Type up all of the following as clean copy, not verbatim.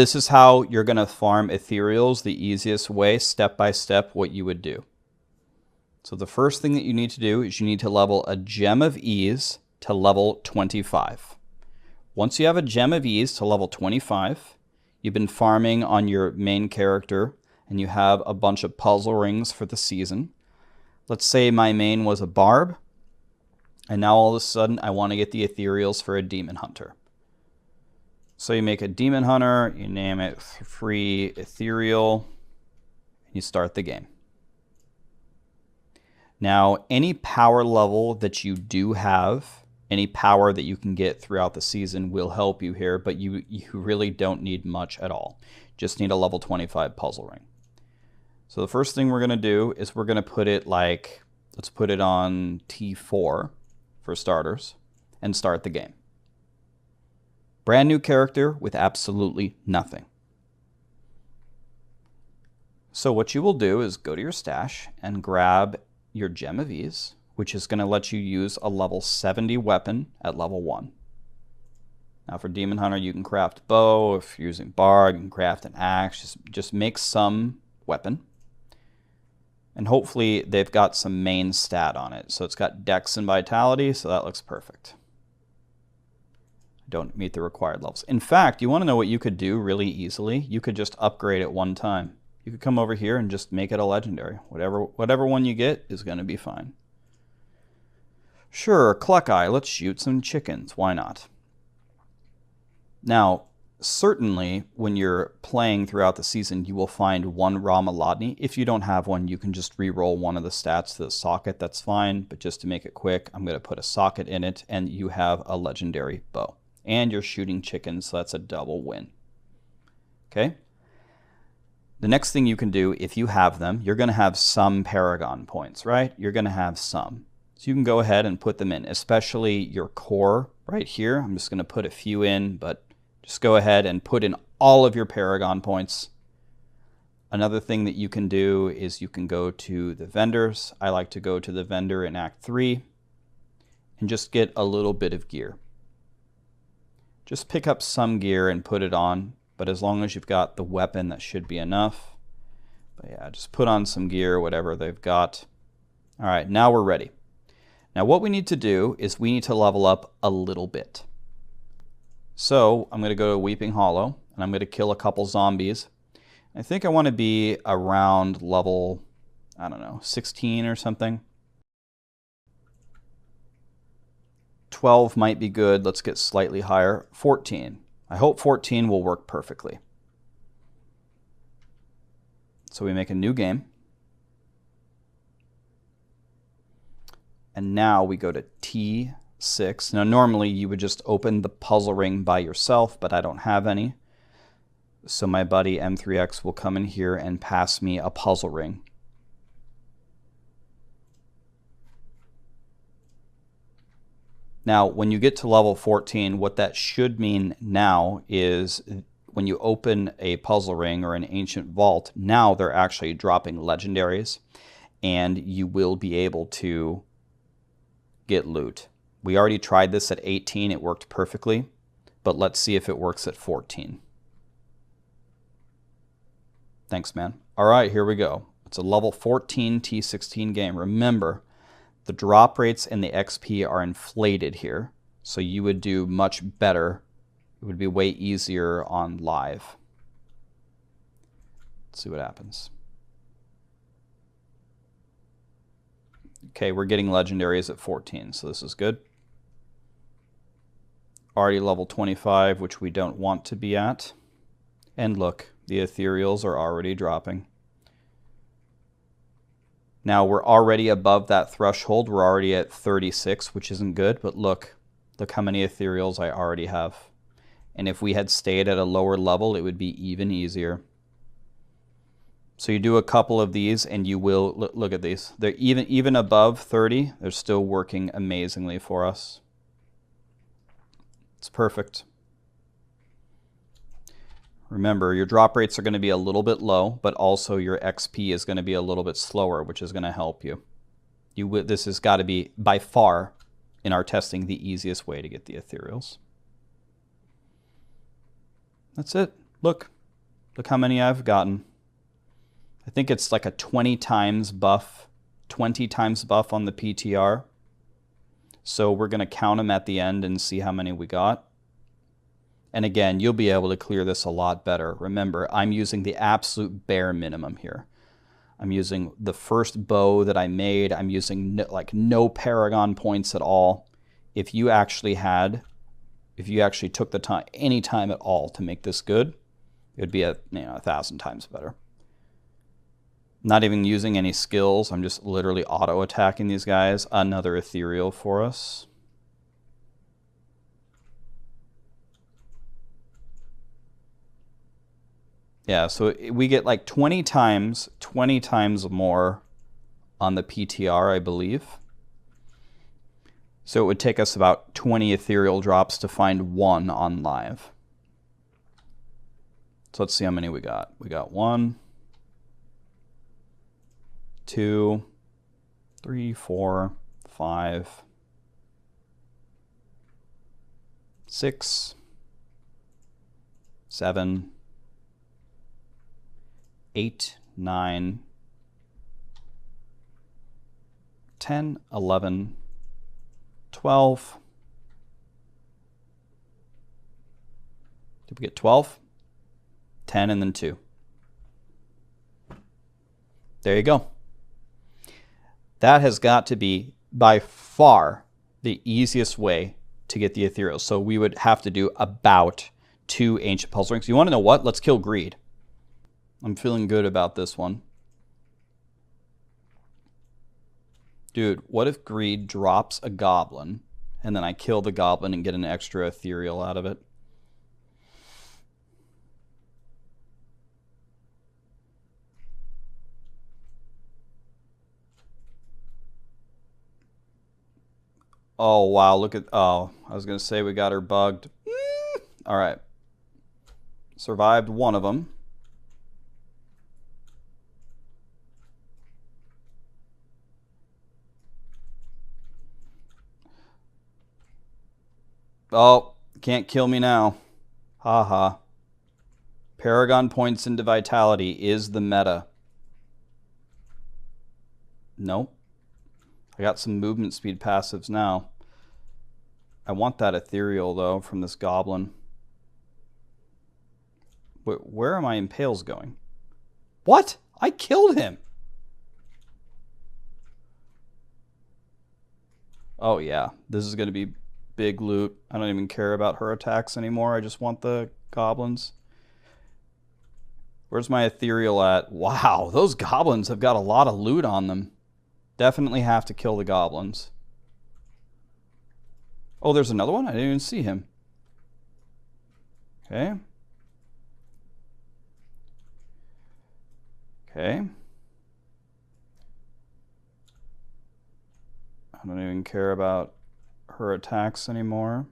this is how you're going to farm Ethereals the easiest way, step by step, what you would do. So the first thing that you need to do is you need to level a Gem of Ease to level 25. Once you have a Gem of Ease to level 25, you've been farming on your main character, and you have a bunch of puzzle rings for the season. Let's say my main was a Barb, and now all of a sudden I want to get the Ethereals for a Demon Hunter. So you make a Demon Hunter, you name it Free Ethereal, and you start the game. Now, any power level that you do have, any power that you can get throughout the season will help you here, but you really don't need much at all. Just need a level 25 puzzle ring. So the first thing we're going to do is we're going to put it like, let's put it on T4 for starters, and start the game. Brand new character with absolutely nothing. So what you will do is go to your stash and grab your Gem of Ease, which is going to let you use a level 70 weapon at level 1. Now for Demon Hunter, you can craft bow. If you're using Barb, you can craft an axe. Just make some weapon. And hopefully they've got some main stat on it. So it's got Dex and Vitality, so that looks perfect. Don't meet the required levels. In fact, you want to know what you could do really easily? You could just upgrade it one time. You could come over here and just make it a legendary. Whatever one you get is going to be fine. Sure, Cluckeye, let's shoot some chickens. Why not? Now, certainly when you're playing throughout the season, you will find one Ramalodni. If you don't have one, you can just re-roll one of the stats to the socket. That's fine. But just to make it quick, I'm going to put a socket in it, and you have a legendary bow. And you're shooting chickens, so that's a double win. Okay? The next thing you can do, if you have them, you're going to have some Paragon points, right? You're going to have some. So you can go ahead and put them in, especially your core right here. I'm just going to put a few in, but just go ahead and put in all of your Paragon points. Another thing that you can do is you can go to the vendors. I like to go to the vendor in Act 3 and just get a little bit of gear. Just pick up some gear and put it on, but as long as you've got the weapon, that should be enough. But yeah, just put on some gear, whatever they've got. All right, now we're ready. Now what we need to do is we need to level up a little bit. So I'm going to go to Weeping Hollow, and I'm going to kill a couple zombies. I think I want to be around level, I don't know, 16 or something. 12 might be good. Let's get slightly higher. 14. I hope 14 will work perfectly. So we make a new game. And now we go to T6. Now normally you would just open the puzzle ring by yourself, but I don't have any. So my buddy M3X will come in here and pass me a puzzle ring. Now, when you get to level 14, what that should mean now is when you open a puzzle ring or an ancient vault, now they're actually dropping legendaries, and you will be able to get loot. We already tried this at 18. It worked perfectly, but let's see if it works at 14. Thanks, man. All right, here we go. It's a level 14 T16 game. Remember, the drop rates and the XP are inflated here, so you would do much better. It would be way easier on live. Let's see what happens. Okay, we're getting legendaries at 14, so this is good. Already level 25, which we don't want to be at. And look, the Ethereals are already dropping. Now we're already above that threshold. We're already at 36, which isn't good, but look how many Ethereals I already have. And if we had stayed at a lower level, it would be even easier. So you do a couple of these and you will, look at these. They're even above 30, they're still working amazingly for us. It's perfect. Remember, your drop rates are going to be a little bit low, but also your XP is going to be a little bit slower, which is going to help you. This has got to be, by far, in our testing, the easiest way to get the Ethereals. That's it. Look how many I've gotten. I think it's like a 20 times buff on the PTR. So we're going to count them at the end and see how many we got. And again, you'll be able to clear this a lot better. Remember, I'm using the absolute bare minimum here. I'm using the first bow that I made. I'm using no Paragon points at all. If you actually took the time, any time at all to make this good, it would be 1,000 times better. Not even using any skills. I'm just literally auto attacking these guys. Another Ethereal for us. Yeah, so we get like 20 times more on the PTR, I believe. So it would take us about 20 Ethereal drops to find one on live. So let's see how many we got. We got 1, 2, 3, 4, 5, 6, 7, 8, 9, 10, 11, 12. Did we get 12? 10 and then 2. There you go. That has got to be by far the easiest way to get the Ethereal. So we would have to do about 2 Ancient Puzzle Rings. You want to know what? Let's kill Greed. I'm feeling good about this one. Dude, what if Greed drops a Goblin and then I kill the Goblin and get an extra Ethereal out of it? Oh, wow, look at... Oh, I was going to say we got her bugged. All right. Survived one of them. Oh, can't kill me now. Haha. Paragon points into Vitality is the meta. Nope. I got some movement speed passives now. I want that Ethereal, though, from this Goblin. Where are my Impales going? What? I killed him! Oh, yeah. This is going to be big loot. I don't even care about her attacks anymore. I just want the Goblins. Where's my Ethereal at? Wow, those Goblins have got a lot of loot on them. Definitely have to kill the Goblins. Oh, there's another one? I didn't even see him. Okay. Okay. I don't even care about her attacks anymore.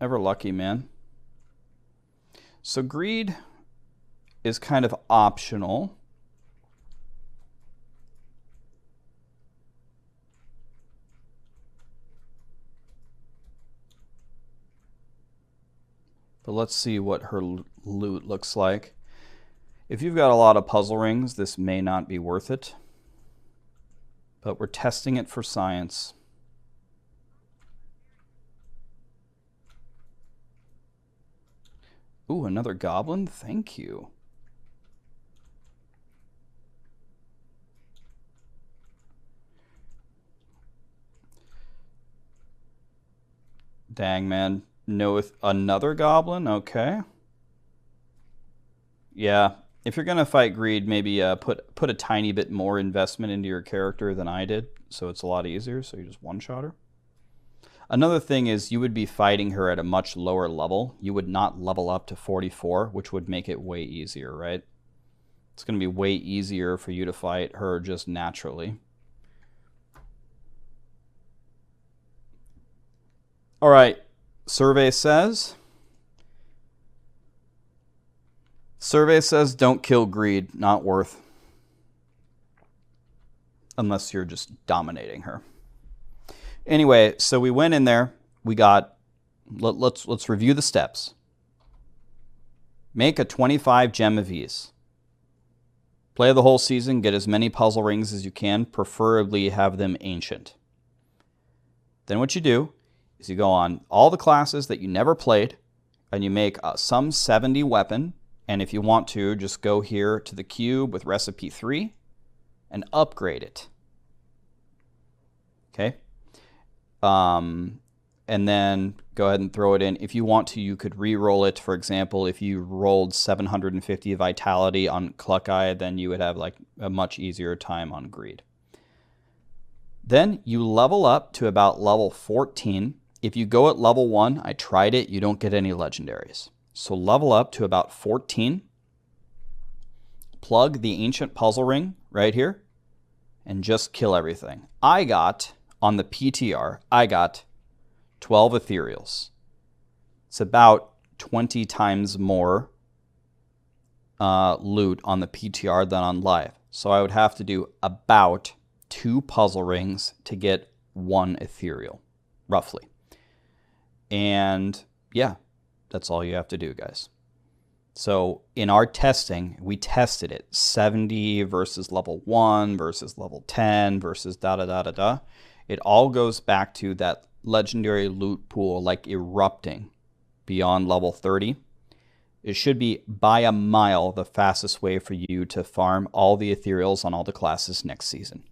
Ever lucky, man. So Greed is kind of optional. But let's see what her loot looks like. If you've got a lot of puzzle rings, this may not be worth it. But we're testing it for science. Ooh, another Goblin? Thank you. Dang, man. No, another Goblin? Okay. Yeah, if you're going to fight Greed, maybe put a tiny bit more investment into your character than I did, so it's a lot easier, so you just one-shot her. Another thing is you would be fighting her at a much lower level. You would not level up to 44, which would make it way easier, right? It's going to be way easier for you to fight her just naturally. All right. Survey says don't kill Greed, not worth. Unless you're just dominating her. Anyway, so we went in there, we got let's review the steps. Make a 25 gem of ease. Play the whole season, get as many puzzle rings as you can, preferably have them ancient. Then what you do is you go on all the classes that you never played, and you make some 70 weapon, and if you want to, just go here to the cube with recipe 3 and upgrade it. Okay? And then go ahead and throw it in. If you want to, you could re-roll it. For example, if you rolled 750 Vitality on Cluck Eye, then you would have like a much easier time on Greed. Then you level up to about level 14. If you go at level 1, I tried it, you don't get any legendaries. So level up to about 14. Plug the ancient puzzle ring right here and just kill everything. I got, on the PTR, I got 12 Ethereals. It's about 20 times more loot on the PTR than on live. So I would have to do about 2 puzzle rings to get 1 Ethereal, roughly. And yeah, that's all you have to do, guys. So in our testing, we tested it. 70 versus level 1 versus level 10 versus da-da-da-da-da. It all goes back to that legendary loot pool like erupting beyond level 30. It should be by a mile the fastest way for you to farm all the Ethereals on all the classes next season.